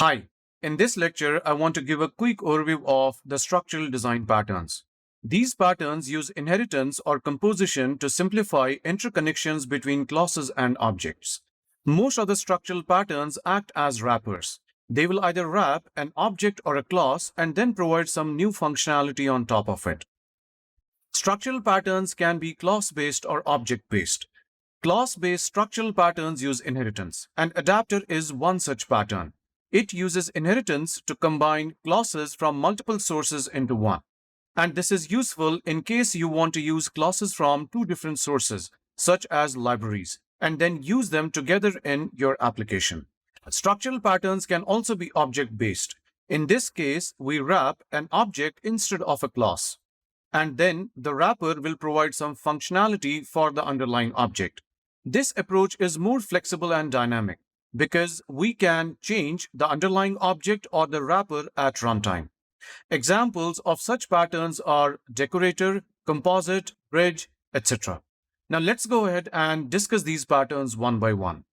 Hi, in this lecture, I want to give a quick overview of the structural design patterns. These patterns use inheritance or composition to simplify interconnections between classes and objects. Most of the structural patterns act as wrappers. They will either wrap an object or a class and then provide some new functionality on top of it. Structural patterns can be class-based or object-based. Class-based structural patterns use inheritance, and adapter is one such pattern. It uses inheritance to combine classes from multiple sources into one. And this is useful in case you want to use classes from two different sources, such as libraries, and then use them together in your application. Structural patterns can also be object-based. In this case, we wrap an object instead of a class. And then the wrapper will provide some functionality for the underlying object. This approach is more flexible and dynamic because we can change the underlying object or the wrapper at runtime. Examples of such patterns are decorator, composite, bridge, etc. Now let's go ahead and discuss these patterns one by one.